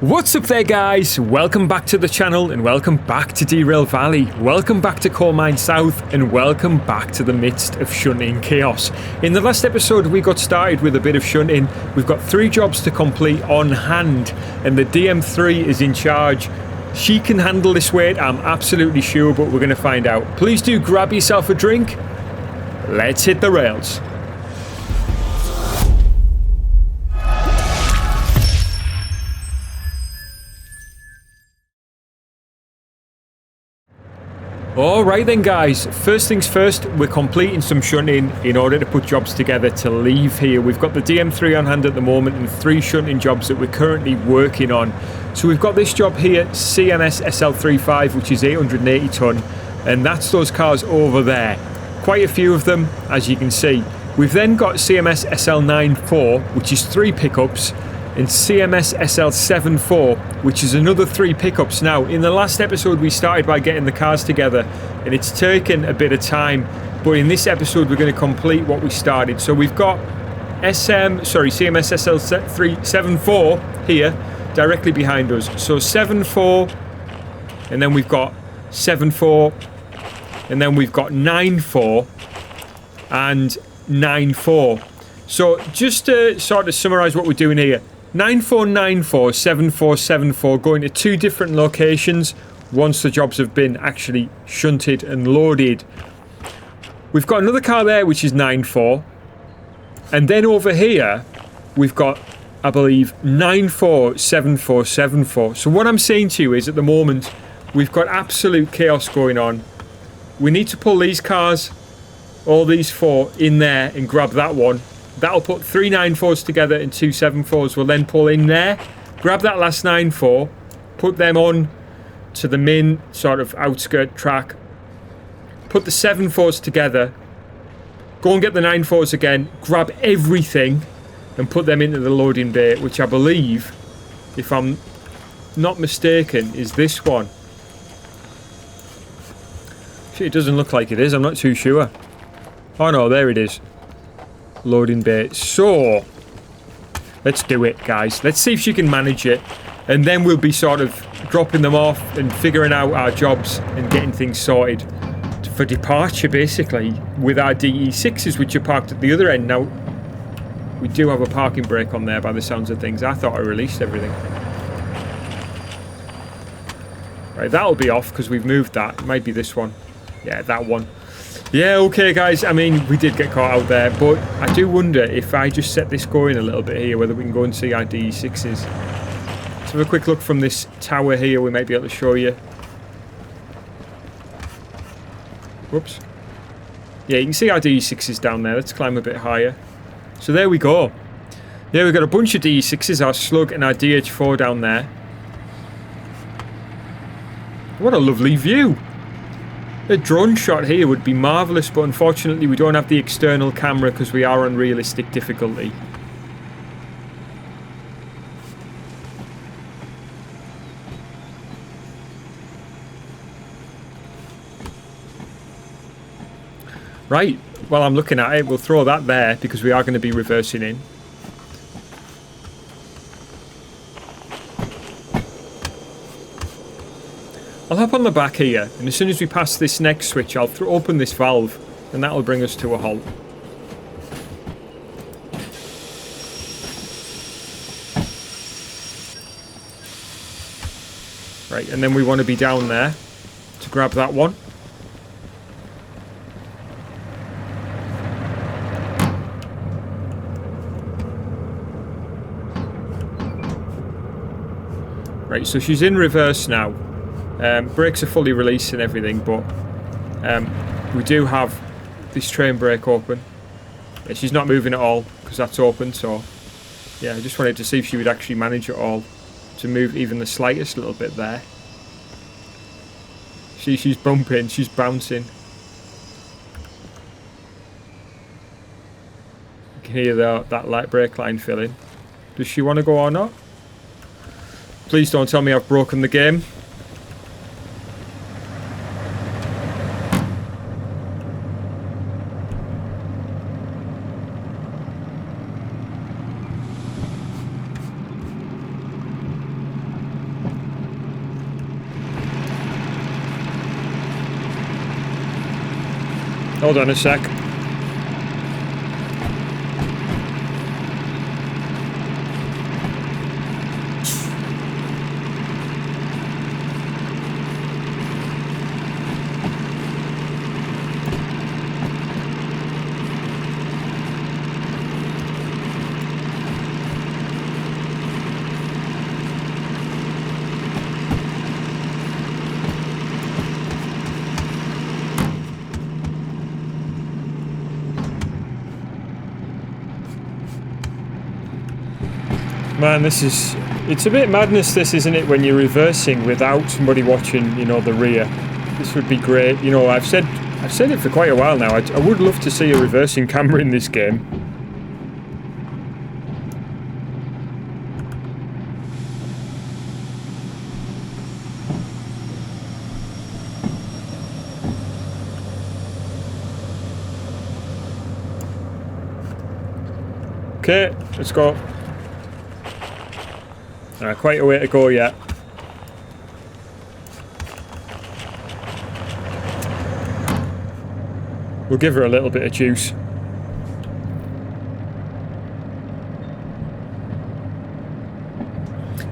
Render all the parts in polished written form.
What's up there, guys? Welcome back to the channel and welcome back to Derail Valley. Welcome back to Coal Mine South and welcome back to the midst of shunting chaos. In the last episode we got started with a bit of shunting. We've got 3 jobs to complete on hand and the DM3 is in charge. She can handle this weight, I'm absolutely sure, but we're going to find out. Please do grab yourself a drink. Let's hit the rails. Alright then, guys, first things first, we're completing some shunting in order to put jobs together to leave here. We've got the DM3 on hand at the moment and 3 shunting jobs that we're currently working on. So we've got this job here, CMS SL35, which is 880 tonne, and that's those cars over there. Quite a few of them, as you can see. We've then got CMS SL94, which is 3 pickups, and CMS SL74, which is another 3 pickups. Now, in the last episode we started by getting the cars together and it's taken a bit of time, but in this episode we're going to complete what we started. So we've got CMS SL74 here directly behind us. So 74, and then we've got 74, and then we've got 94 and 94. So just to sort of summarize what we're doing here, 9494, 7474 going to 2 different locations once the jobs have been actually shunted and loaded. We've got another car there which is 94, and then over here we've got, I believe, 947474. So what I'm saying to you is at the moment we've got absolute chaos going on. We need to pull these cars, all these 4 in there and grab that one. That'll put 3 94s together and 2 74s. We'll then pull in there, grab that last 94, put them on to the main sort of outskirt track, put the 74s together, go and get the 94s again, grab everything and put them into the loading bay, which I believe, if I'm not mistaken, is this one. It doesn't look like it is, I'm not too sure. Oh no, there it is. Loading bay. So let's do it, guys. Let's see if she can manage it, and then we'll be sort of dropping them off and figuring out our jobs and getting things sorted for departure, basically, with our DE6s, which are parked at the other end. Now we do have a parking brake on there by the sounds of things. I thought I released everything. Right, that'll be off because we've moved that. It might be this one. Yeah, that one. Yeah, okay, guys, I mean, we did get caught out there, but I do wonder if I just set this going a little bit here, whether we can go and see our DE6s. Let's have a quick look from this tower here. We might be able to show you. Whoops. Yeah, you can see our DE6s down there. Let's climb a bit higher. So there we go. Yeah, we've got a bunch of DE6s, our Slug and our DH4 down there. What a lovely view. A drone shot here would be marvellous, but unfortunately we don't have the external camera because we are on realistic difficulty. Right, while I'm looking at it, we'll throw that there because we are going to be reversing in. I'll hop on the back here, and as soon as we pass this next switch, I'll open this valve, and that'll bring us to a halt. Right, and then we want to be down there to grab that one. Right, so she's in reverse now. Brakes are fully released and everything, but we do have this train brake open. Yeah, she's not moving at all because that's open, so yeah, I just wanted to see if she would actually manage it all to move even the slightest little bit there. She's bumping, she's bouncing. You can hear that light brake line filling. Does she want to go or not? Please don't tell me I've broken the game. Hold on a sec. Man, it's a bit madness this, isn't it, when you're reversing without somebody watching, you know, the rear. This would be great. You know, I've said it for quite a while now. I would love to see a reversing camera in this game. Okay, let's go. Quite a way to go yet. We'll give her a little bit of juice.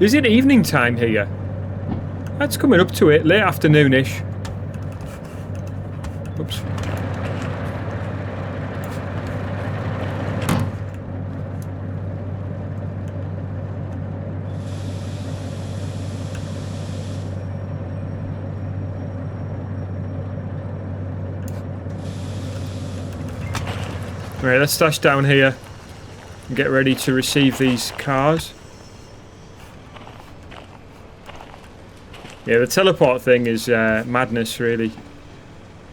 Is it evening time here? That's coming up to it, late afternoonish. Oops. Right, let's dash down here and get ready to receive these cars. Yeah, the teleport thing is madness, really.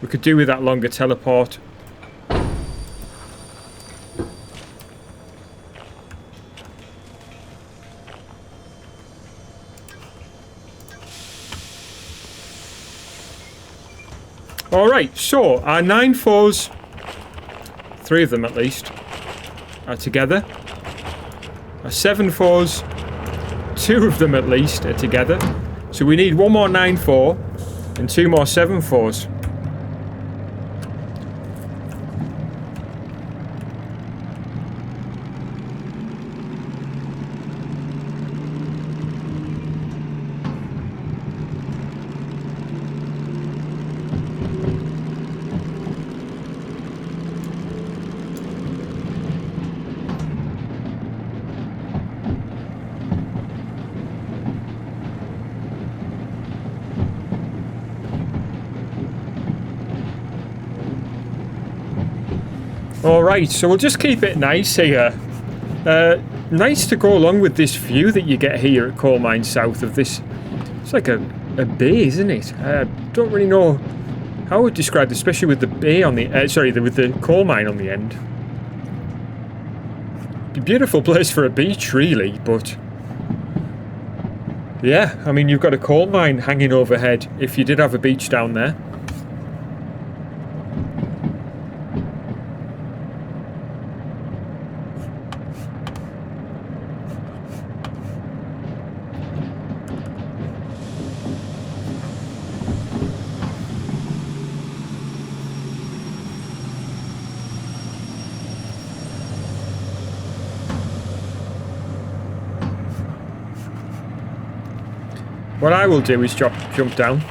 We could do with that longer teleport. Alright, so our 9-4s, 3 of them at least, are together. Our 7-4s, 2 of them at least are together. So we need 1 more 9-4 and 2 more 7-4s. Alright, so we'll just keep it nice here. Nice to go along with this view that you get here at Coal Mine South of this. It's like a bay, isn't it? I don't really know how I would describe this, especially with the bay on the... with the coal mine on the end. A beautiful place for a beach, really, but... yeah, I mean, you've got a coal mine hanging overhead if you did have a beach down there. What I will do is jump down.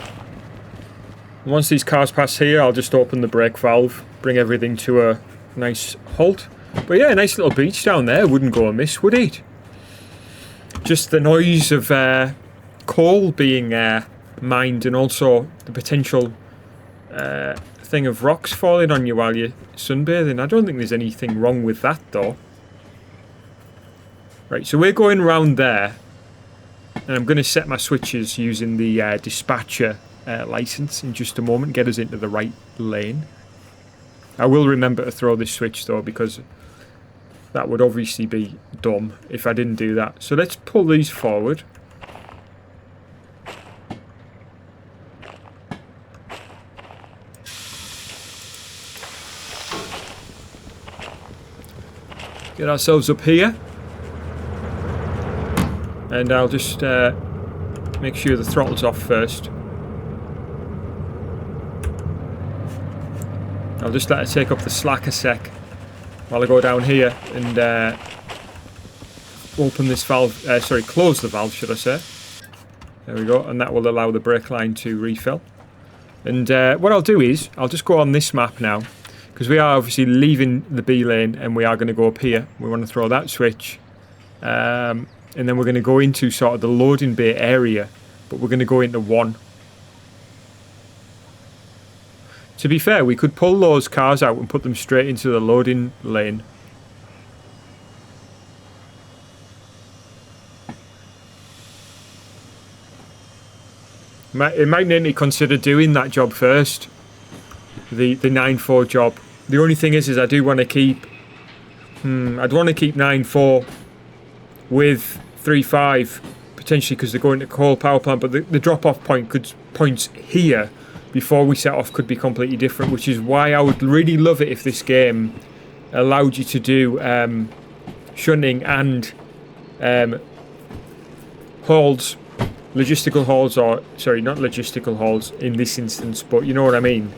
And once these cars pass here, I'll just open the brake valve, bring everything to a nice halt. But yeah, a nice little beach down there wouldn't go amiss, would it? Just the noise of coal being mined, and also the potential thing of rocks falling on you while you're sunbathing. I don't think there's anything wrong with that, though. Right, so we're going round there. And I'm going to set my switches using the dispatcher license in just a moment, get us into the right lane. I will remember to throw this switch though, because that would obviously be dumb if I didn't do that. So let's pull these forward. Get ourselves up here. And I'll just make sure the throttle's off first. I'll just let it take up the slack a sec while I go down here and open this valve, sorry, close the valve, should I say. There we go, and that will allow the brake line to refill. And what I'll do is, I'll just go on this map now, because we are obviously leaving the B lane and we are going to go up here. We want to throw that switch. And then we're going to go into sort of the loading bay area, but we're going to go into 1. To be fair, we could pull those cars out and put them straight into the loading lane. It might need to consider doing that job first. The 9-4 job. The only thing is I do want to keep... I'd want to keep 9-4 with 3-5, potentially because they're going to coal power plant, but the drop-off points here before we set off could be completely different, which is why I would really love it if this game allowed you to do shunting and hauls. Logistical hauls, or sorry, not logistical hauls in this instance, but you know what I mean.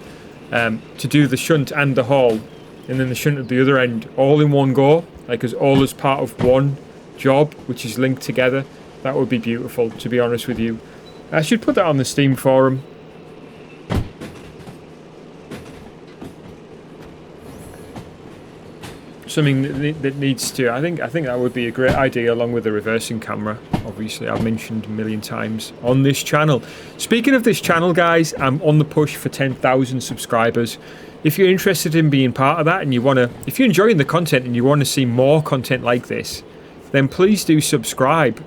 To do the shunt and the haul, and then the shunt at the other end, all in one go, like all as part of one job, which is linked together. That would be beautiful, to be honest with you. I should put that on the Steam forum. Something that needs to. I think that would be a great idea, along with the reversing camera. Obviously, I've mentioned a million times on this channel. Speaking of this channel, guys, I'm on the push for 10,000 subscribers. If you're interested in being part of that, and if you're enjoying the content and you want to see more content like this, then please do subscribe.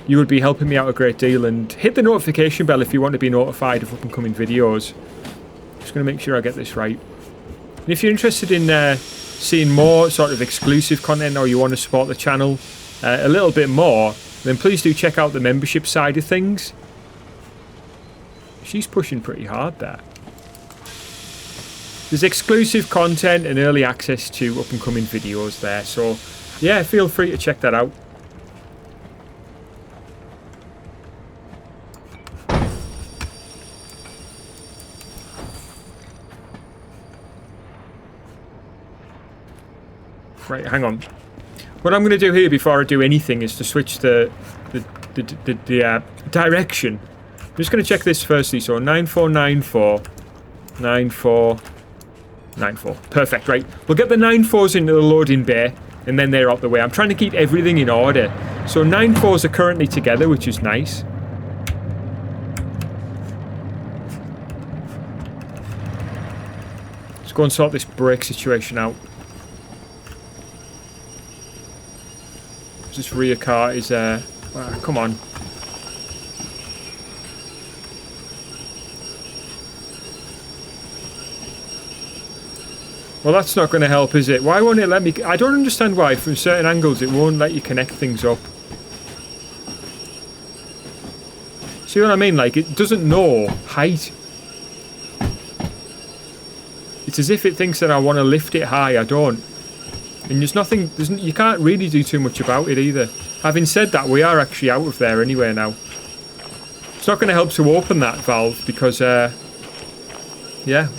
You would be helping me out a great deal, and hit the notification bell if you want to be notified of up and coming videos. Just going to make sure I get this right. And if you're interested in seeing more sort of exclusive content, or you want to support the channel a little bit more, then please do check out the membership side of things. She's pushing pretty hard there. There's exclusive content and early access to up and coming videos there, so yeah, feel free to check that out. Right, hang on. What I'm going to do here before I do anything is to switch the direction. I'm just going to check this firstly. So 9494, 9494. Perfect. Right, we'll get the 94s into the loading bay, and then they're out the way. I'm trying to keep everything in order. So 94s are currently together, which is nice. Let's go and sort this brake situation out. This rear car is come on. Well, that's not going to help, is it? Why won't it let me? I don't understand why from certain angles it won't let you connect things up. See what I mean? Like, it doesn't know height. It's as if it thinks that I want to lift it high. I don't. And there's nothing, you can't really do too much about it either. Having said that, we are actually out of there anyway now. It's not going to help to open that valve because, yeah,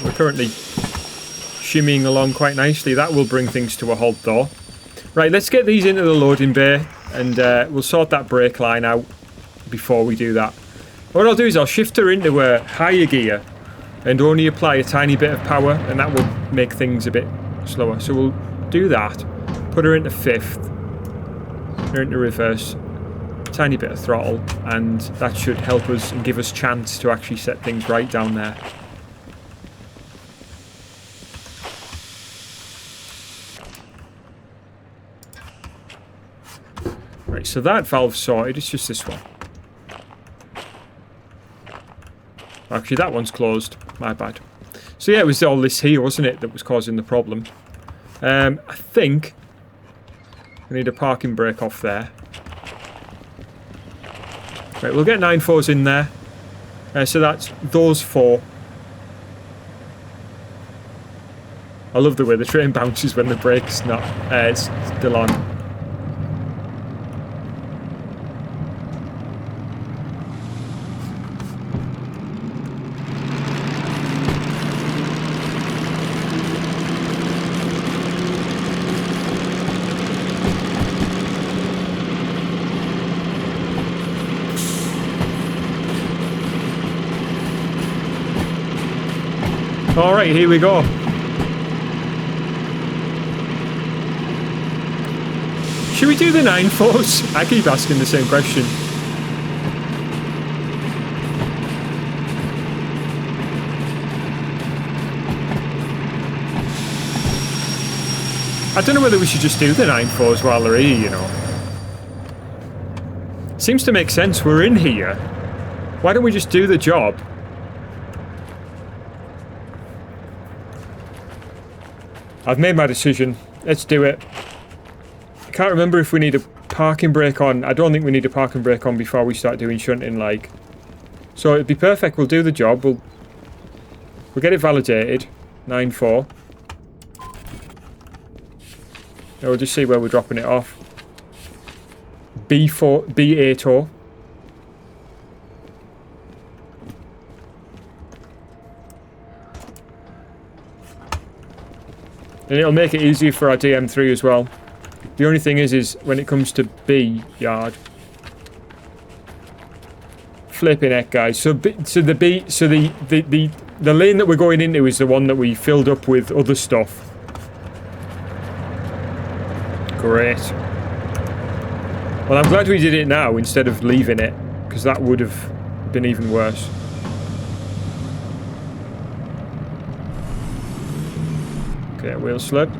we're currently shimmying along quite nicely. That will bring things to a halt though. Right, let's get these into the loading bay, and we'll sort that brake line out before we do that. What I'll do is I'll shift her into a higher gear and only apply a tiny bit of power, and that will make things a bit slower. So we'll do that, put her into 5th, put her into reverse, tiny bit of throttle, and that should help us and give us chance to actually set things right down there. Right, so that valve's sorted, it's just this one. Actually, that one's closed, my bad. So yeah, it was all this here, wasn't it, that was causing the problem. I think I need a parking brake off there. Right, we'll get 9-4s in there. So that's those 4. I love the way the train bounces when the brake's not it's still on. Alright, here we go. Should we do the 9.4s? I keep asking the same question. I don't know whether we should just do the 9.4s while they're here, you know. Seems to make sense. We're in here. Why don't we just do the job? I've made my decision. Let's do it. I can't remember if we need a parking brake on. I don't think we need a parking brake on before we start doing shunting, like. So it'd be perfect. We'll do the job. We'll get it validated. 9.4. Now we'll just see where we're dropping it off. B8O. And it'll make it easier for our DM3 as well. The only thing is when it comes to B yard. Flipping heck, guys. So the lane that we're going into is the one that we filled up with other stuff. Great. Well, I'm glad we did it now instead of leaving it, because that would have been even worse. Okay, wheel slip.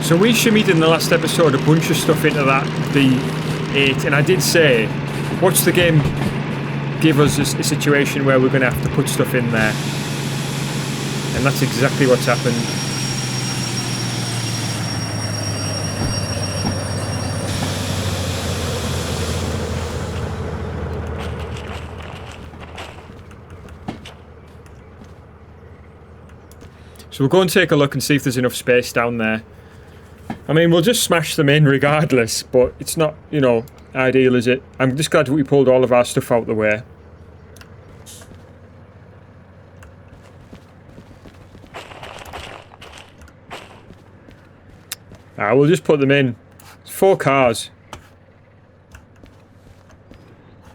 So we shimmied in the last episode a bunch of stuff into that B8, and I did say, watch the game give us a situation where we're going to have to put stuff in there. And that's exactly what's happened. So we'll go and take a look and see if there's enough space down there. I mean, we'll just smash them in regardless, but it's not, you know, ideal, is it? I'm just glad we pulled all of our stuff out the way. We'll just put them in. It's 4 cars.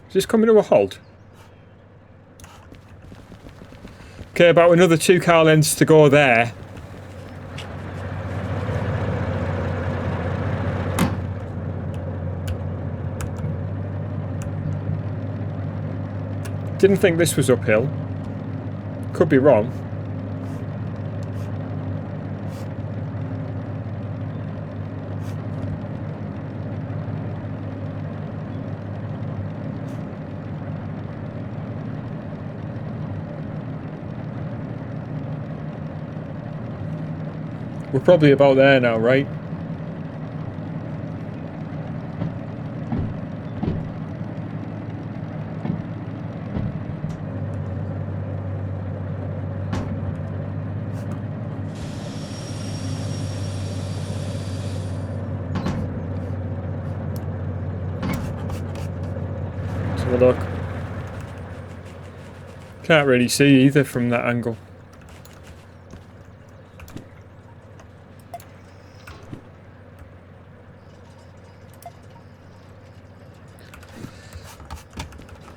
Is this coming to a halt? Okay, about another 2 car lengths to go there. Didn't think this was uphill. Could be wrong. We're probably about there now, right? Look, can't really see either from that angle.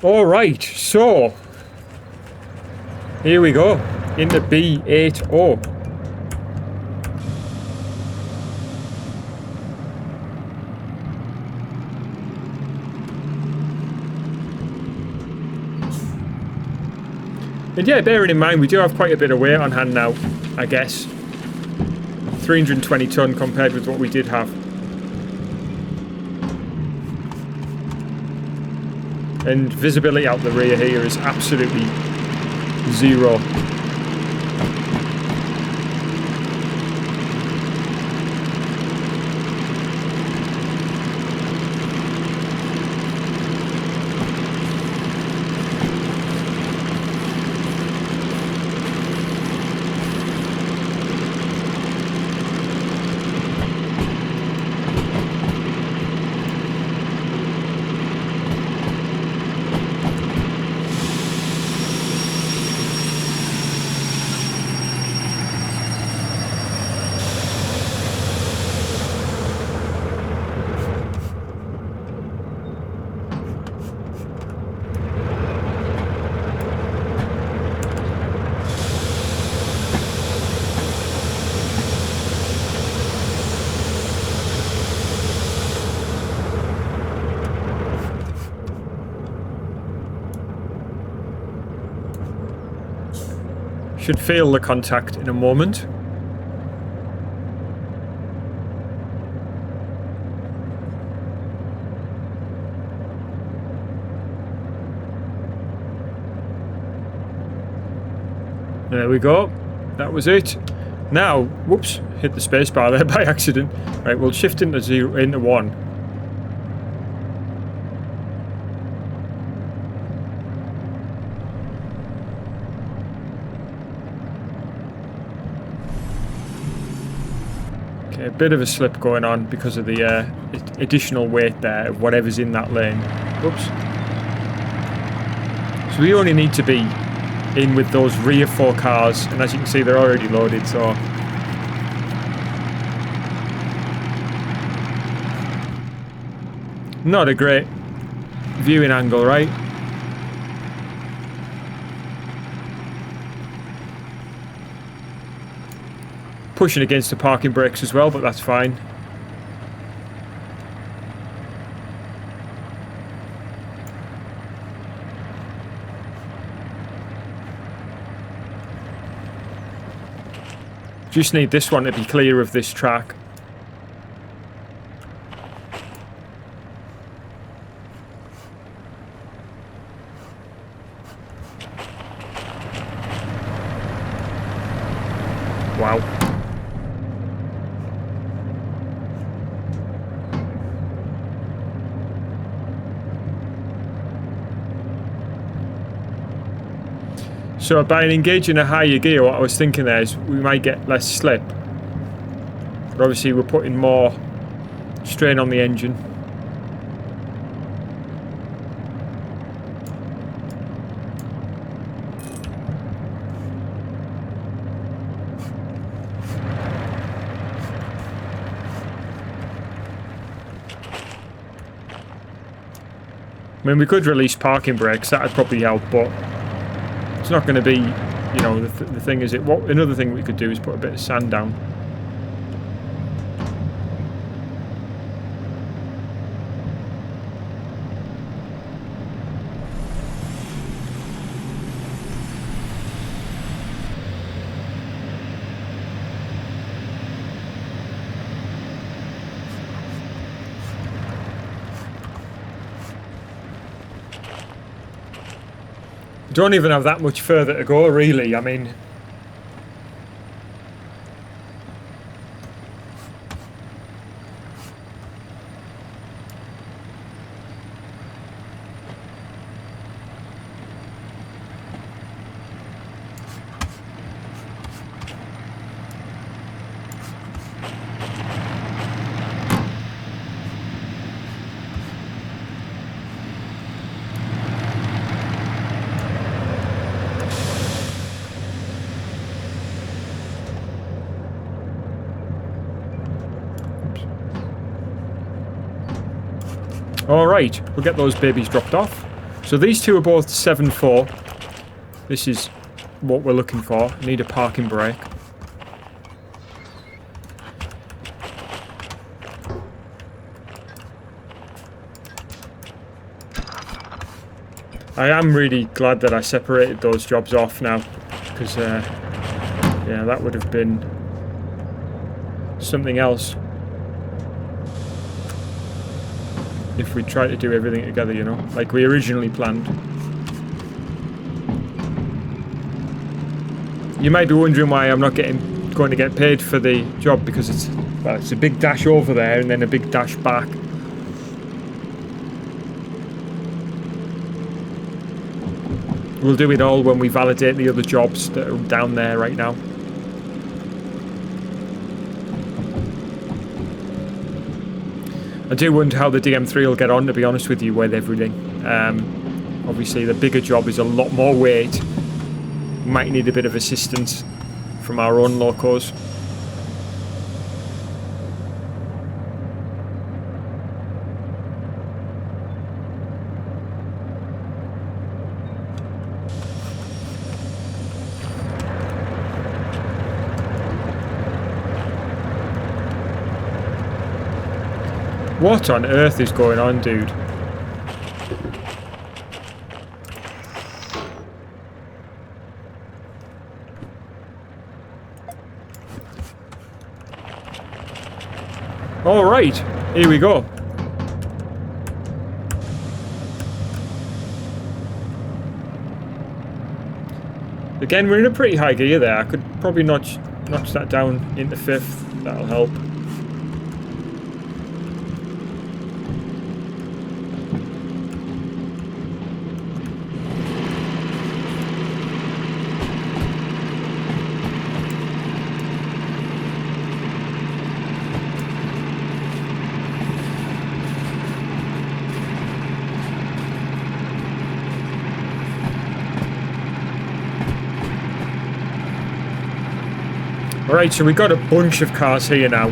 All right, so here we go into B8O. And yeah, bearing in mind we do have quite a bit of weight on hand now, I guess. 320 tonne compared with what we did have. And visibility out the rear here is absolutely zero. Should feel the contact in a moment. There we go. That was it. Now, whoops, hit the spacebar there by accident. Right, we'll shift into 1. A bit of a slip going on because of the additional weight there of whatever's in that lane. Oops. So we only need to be in with those rear 4 cars, and as you can see they're already loaded, so not a great viewing angle, right? Pushing against the parking brakes as well, but that's fine. Just need this one to be clear of this track. Wow. So by engaging a higher gear, what I was thinking there is we might get less slip. But obviously we're putting more strain on the engine. I mean, we could release parking brakes, that would probably help, but it's not going to be, you know, the thing is, another thing we could do is put a bit of sand down. Don't even have that much further to go, really. I mean, alright, we'll get those babies dropped off. So these two are both 7.4. This is what we're looking for. I need a parking brake. I am really glad that I separated those jobs off now, because yeah, that would have been something else. if we try to do everything together, you know, like we originally planned. You might be wondering why I'm not going to get paid for the job, because it's a big dash over there and then a big dash back. We'll do it all when we validate the other jobs that are down there right now. I do wonder how the DM3 will get on, to be honest with you, with everything. Obviously, the bigger job is a lot more weight. Might need a bit of assistance from our own locos. What on earth is going on, dude? All right, here we go. Again, we're in a pretty high gear there. I could probably notch that down into 5th. That'll help. Alright, so we've got a bunch of cars here now,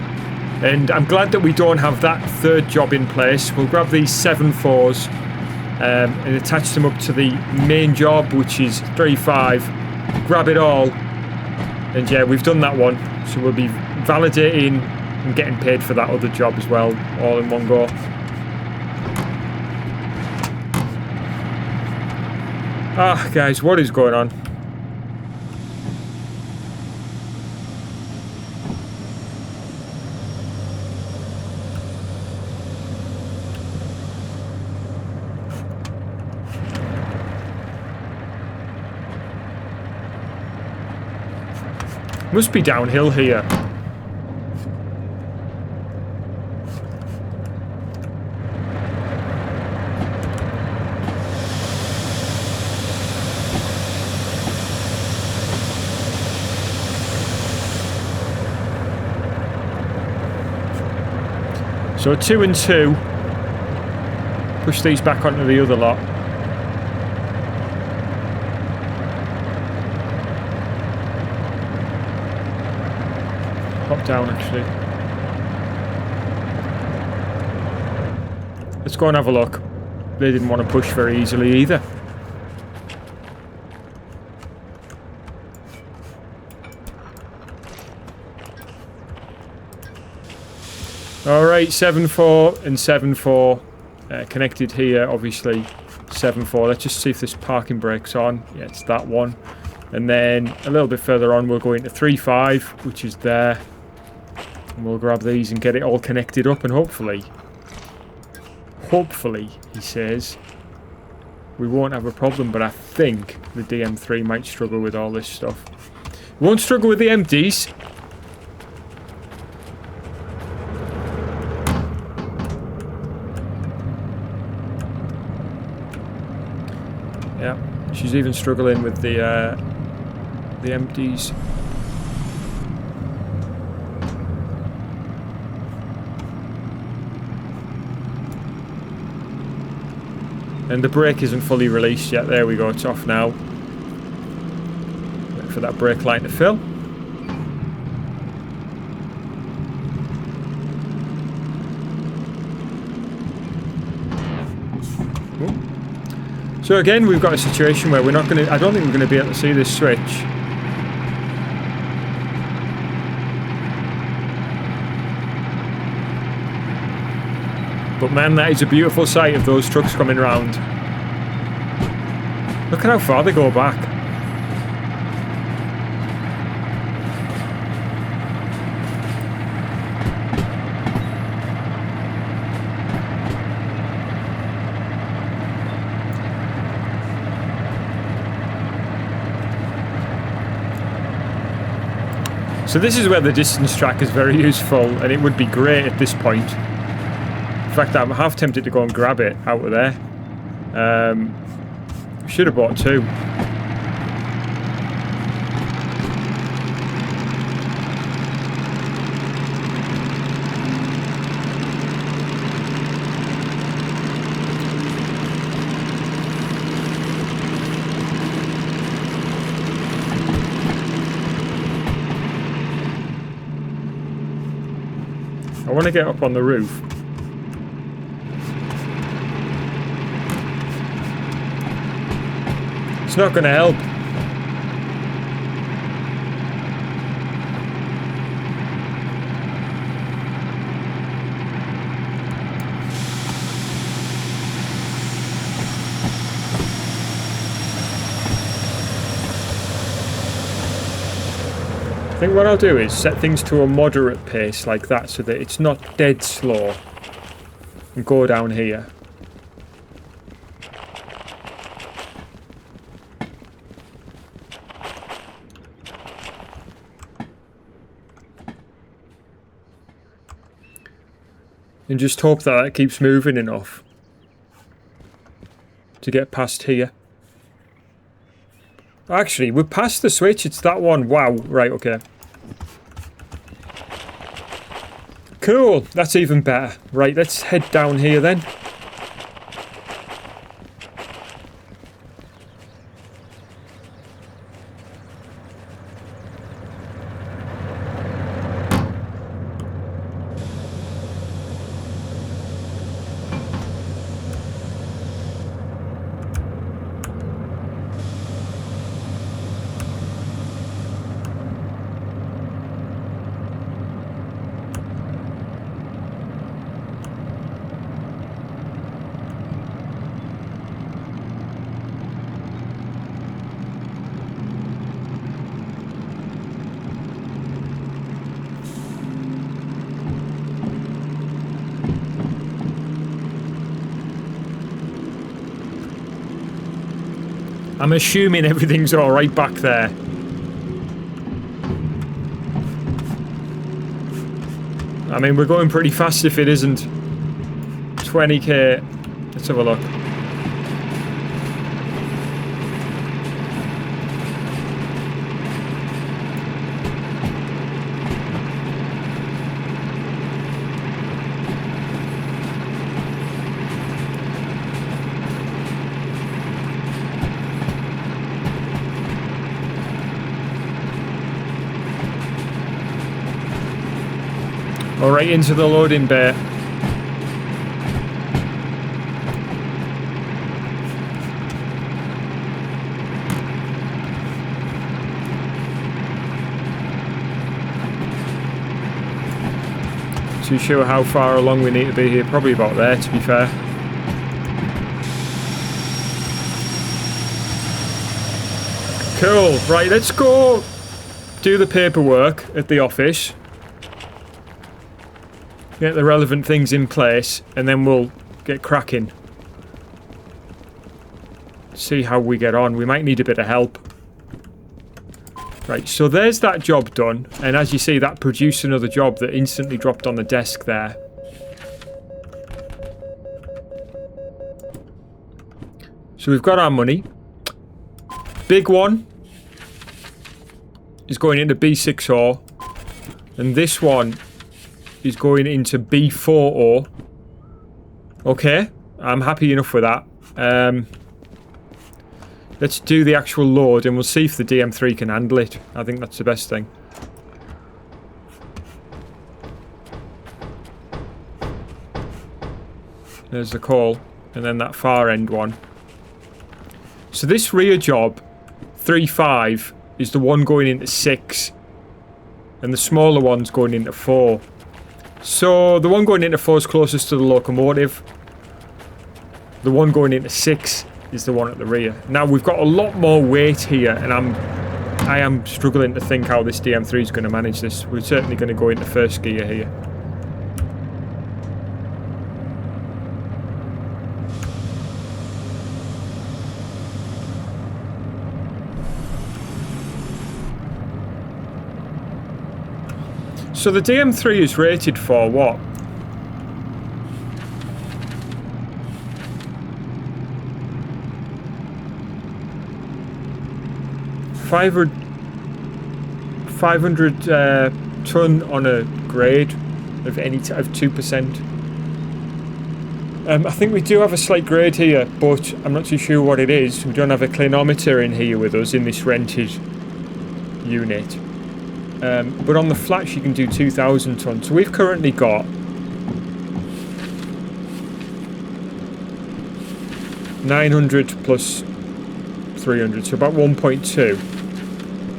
and I'm glad that we don't have that 3rd job in place. We'll grab these 7.4s and attach them up to the main job, which is 3.5. Grab it all, and yeah, we've done that one. So we'll be validating and getting paid for that other job as well, all in one go. Ah, guys, what is going on? Must be downhill here. So 2 and 2. Push these back onto the other lot. Pop down, actually. Let's go and have a look. They didn't want to push very easily either. Alright, 7.4 and 7.4 connected here, obviously. 7.4. Let's just see if this parking brake's on. Yeah, it's that one. And then a little bit further on, we'll go into 3.5, which is there. And we'll grab these and get it all connected up, and hopefully, he says, we won't have a problem. But I think the DM3 might struggle with all this stuff. We won't struggle with the empties. Yeah, she's even struggling with the empties. And the brake isn't fully released yet. There we go, it's off now. Wait for that brake line to fill. So again, we've got a situation where we're not going to... I don't think we're going to be able to see this switch. But man, that is a beautiful sight of those trucks coming round. Look at how far they go back. So this is where the distance track is very useful, and it would be great at this point. In fact, I'm half tempted to go and grab it out of there. Should have bought two. I want to get up on the roof. It's not going to help. I think what I'll do is set things to a moderate pace like that so that it's not dead slow, and go down here. And just hope that it keeps moving enough to get past here. Actually, we're past the switch. It's that one. Wow. Right, okay. Cool. That's even better. Right, let's head down here then. I'm assuming everything's alright back there. I mean, we're going pretty fast if it isn't. 20k. Let's have a look. Alright, into the loading bay. Too sure how far along we need to be here. Probably about there, to be fair. Cool. Right, let's go do the paperwork at the office. Get the relevant things in place, and then we'll get cracking. See how we get on. We might need a bit of help. Right, so there's that job done, and as you see, that produced another job that instantly dropped on the desk there. So we've got our money. Big one is going into B6O, and this one is going into B4O. Okay, I'm happy enough with that. Let's do the actual load and we'll see if the DM3 can handle it. I think that's the best thing. There's the call, and then that far end one. So this rear job, 3.5, is the one going into 6, and the smaller one's going into 4. So the one going into 4 is closest to the locomotive. The one going into 6 is the one at the rear. Now we've got a lot more weight here, and I am struggling to think how this DM3 is going to manage this. We're certainly going to go into first gear here. So the DM3 is rated for what? 500 ton on a grade of any of 2%. I think we do have a slight grade here, but I'm not too sure what it is. We don't have a clinometer in here with us in this rented unit. But on the flats you can do 2,000 tons. So we've currently got 900 plus 300, so about 1.2.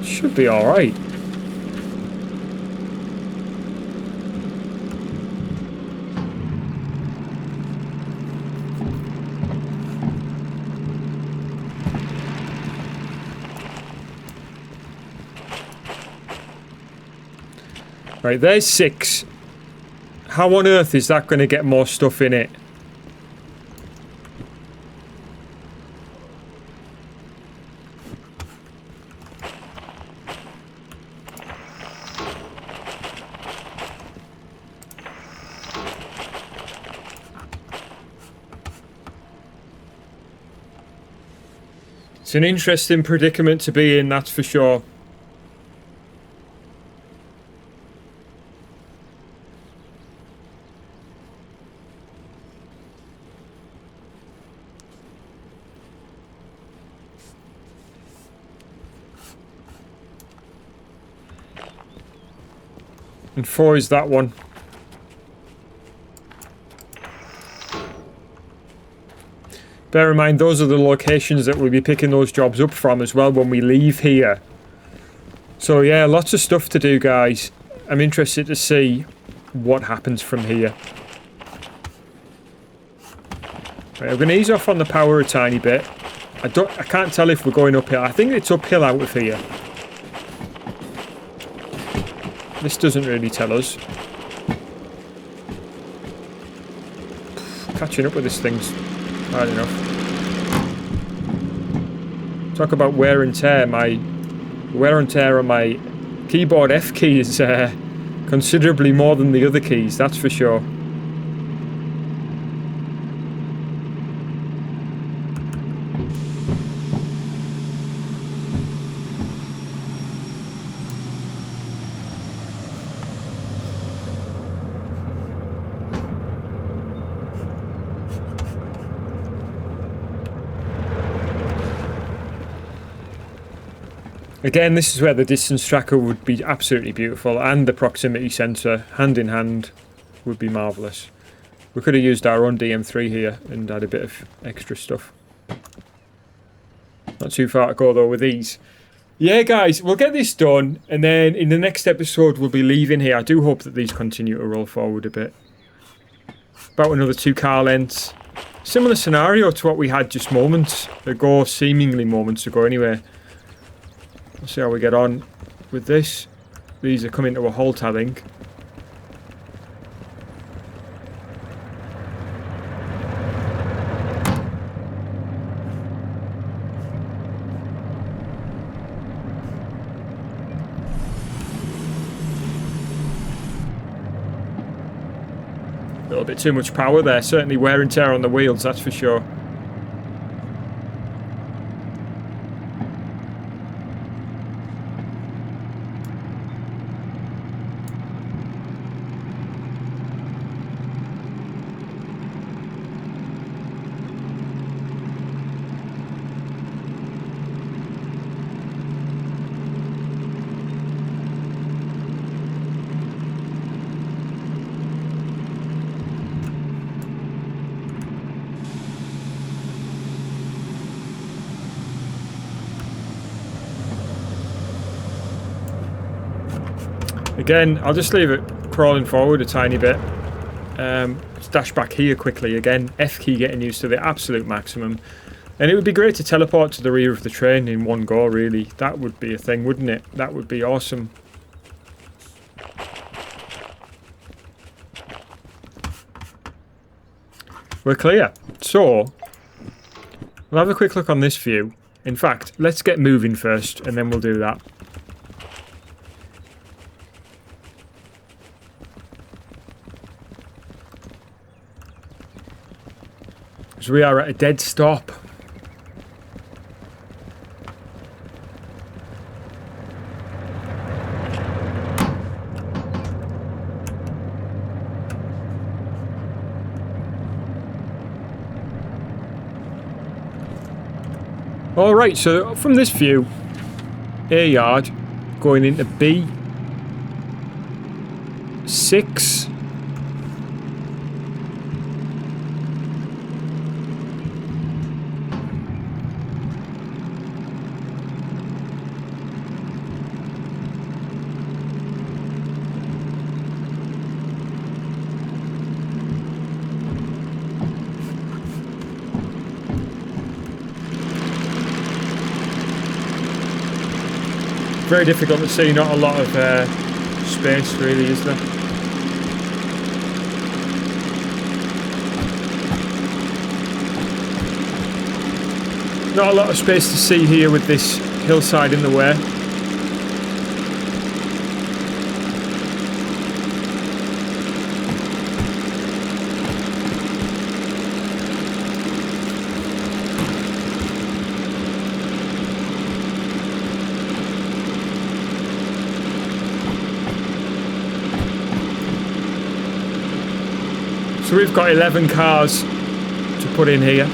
Should be alright. Right, there's 6. How on earth is that going to get more stuff in it? It's an interesting predicament to be in, that's for sure. And 4 is that one. Bear in mind, those are the locations that we'll be picking those jobs up from as well when we leave here. So yeah, lots of stuff to do, guys. I'm interested to see what happens from here. Right, I'm going to ease off on the power a tiny bit. I can't tell if we're going uphill. I think it's uphill out of here. This doesn't really tell us. Catching up with this thing's hard enough. Talk about wear and tear. My wear and tear on my keyboard F key is considerably more than the other keys, that's for sure. Again, this is where the distance tracker would be absolutely beautiful, and the proximity sensor, hand in hand, would be marvellous. We could have used our own DM3 here and had a bit of extra stuff. Not too far to go though with these. Yeah guys, we'll get this done, and then in the next episode we'll be leaving here. I do hope that these continue to roll forward a bit. About another 2 car lengths. Similar scenario to what we had just moments ago, seemingly moments ago anyway. We'll see how we get on with this. These are coming to a halt, I think. A little bit too much power there. Certainly wear and tear on the wheels, that's for sure. Again, I'll just leave it crawling forward a tiny bit. Let's dash back here quickly again. F key getting used to the absolute maximum. And it would be great to teleport to the rear of the train in one go, really. That would be a thing, wouldn't it? That would be awesome. We're clear. So, we'll have a quick look on this view. In fact, let's get moving first, and then we'll do that. Because we are at a dead stop. Alright, so from this view, A yard going into B6. Very difficult to see, not a lot of space really, is there? Not a lot of space to see here with this hillside in the way. So we've got 11 cars to put in here.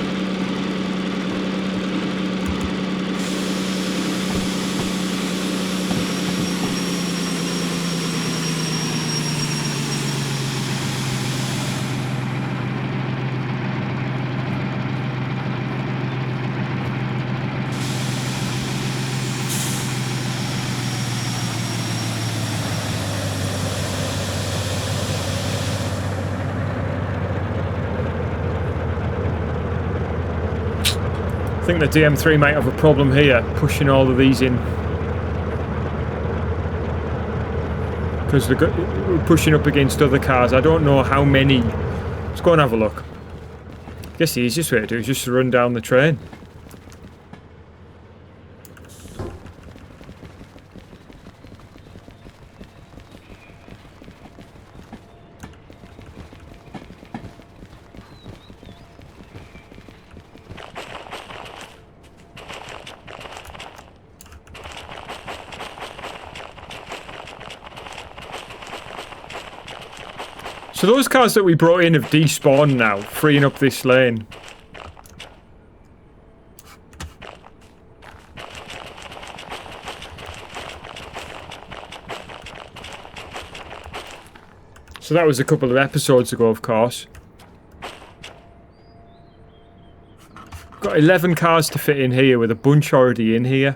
I think the DM3 might have a problem here, pushing all of these in. Because we're pushing up against other cars. I don't know how many. Let's go and have a look. I guess the easiest way to do is just to run down the train. So those cars that we brought in have despawned now, freeing up this lane. So that was a couple of episodes ago, of course. Got 11 cars to fit in here with a bunch already in here.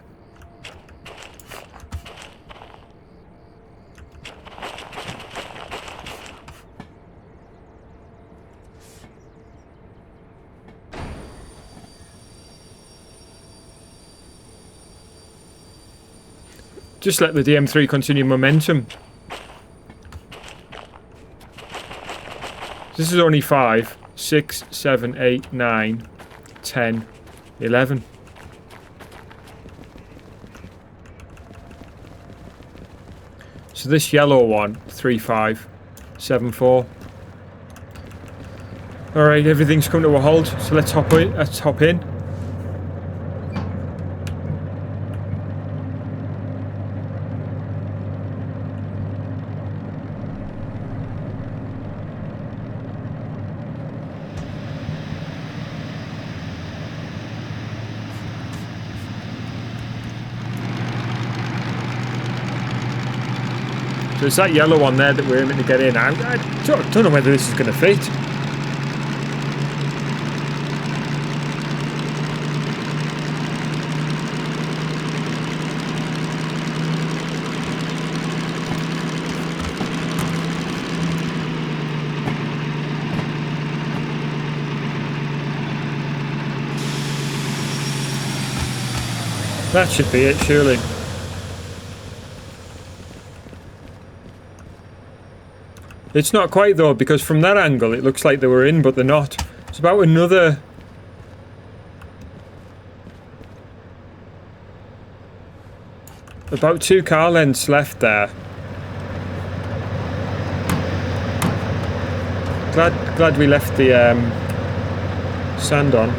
Just let the DM3 continue momentum. This is only 5, 6, 7, 8, 9, 10, 11. So this yellow one, 3, 5, 7, 4. Alright, everything's come to a halt, so let's hop in. So it's that yellow one there that we're aiming to get in. I don't know whether this is going to fit. That should be it, surely. It's not quite though, because from that angle it looks like they were in, but they're not. It's about another... about 2 car lengths left there. Glad we left the Sand on.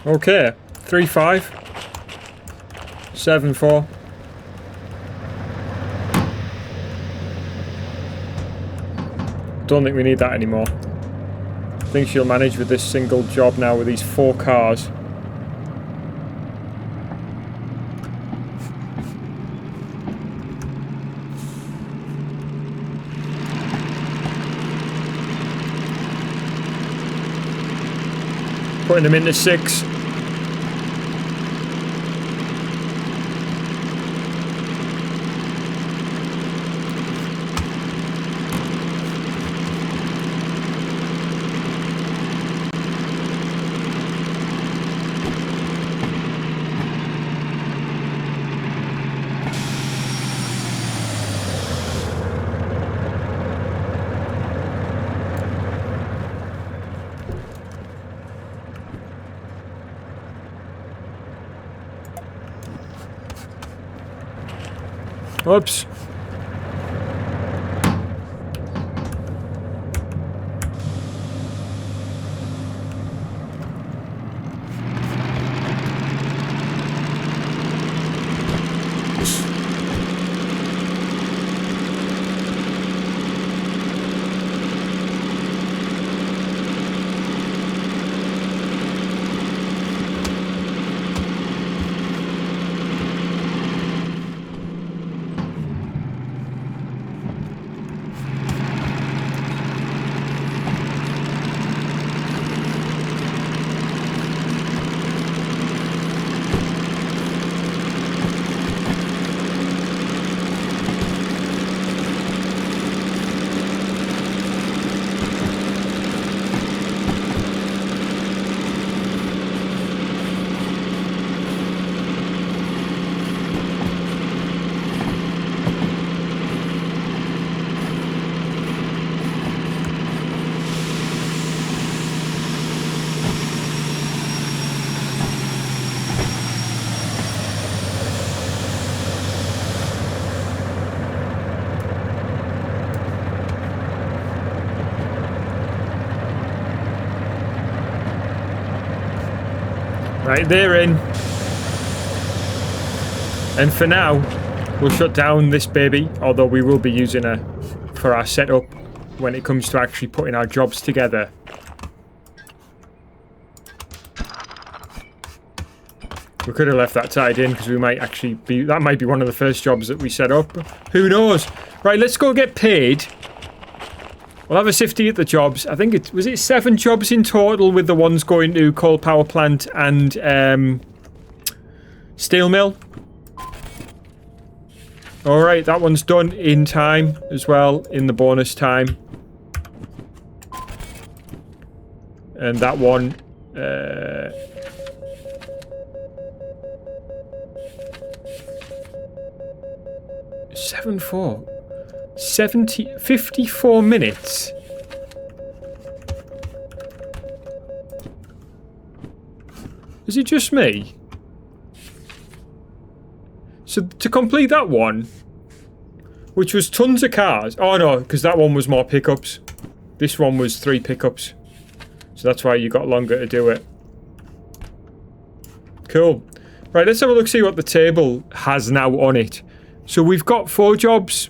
Okay, 3-5, 7-4. Don't think we need that anymore. I think she'll manage with this single job now with these 4 cars. Putting them into 6. Oops. Right, they're in. And for now, we'll shut down this baby, although we will be using her for our setup when it comes to actually putting our jobs together. We could have left that tied in because we might actually be... That might be one of the first jobs that we set up. Who knows? Right, let's go get paid. We'll have a sifty at the jobs. I think it... Was it 7 jobs in total with the ones going to coal power plant and steel mill? Alright, that one's done in time as well, in the bonus time. And that one... 7-4. 54 minutes. Is it just me? So to complete that one, which was tons of cars. Oh no, because that one was more pickups. This one was 3 pickups. So that's why you got longer to do it. Cool. Right, let's have a look, see what the table has now on it. So we've got 4 jobs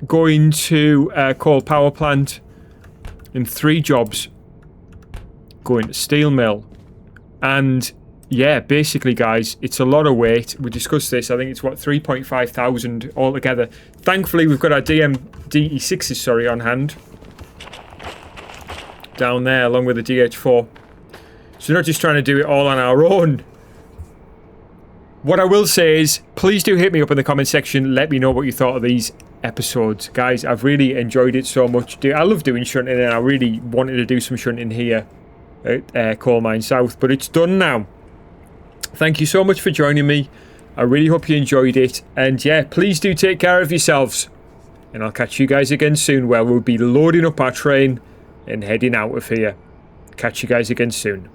going to coal power plant and 3 jobs going to steel mill. And yeah, basically guys, it's a lot of weight. We discussed this. I think it's what, 3.5 thousand altogether. Thankfully we've got our DE6s, sorry, on hand down there along with the DH4. So we're not just trying to do it all on our own. What I will say is, please do hit me up in the comment section. Let me know what you thought of these episodes. Guys, I've really enjoyed it so much. I love doing shunting, and I really wanted to do some shunting here at Coal Mine South, but it's done now. Thank you so much for joining me. I really hope you enjoyed it. And yeah, please do take care of yourselves. And I'll catch you guys again soon, where we'll be loading up our train and heading out of here. Catch you guys again soon.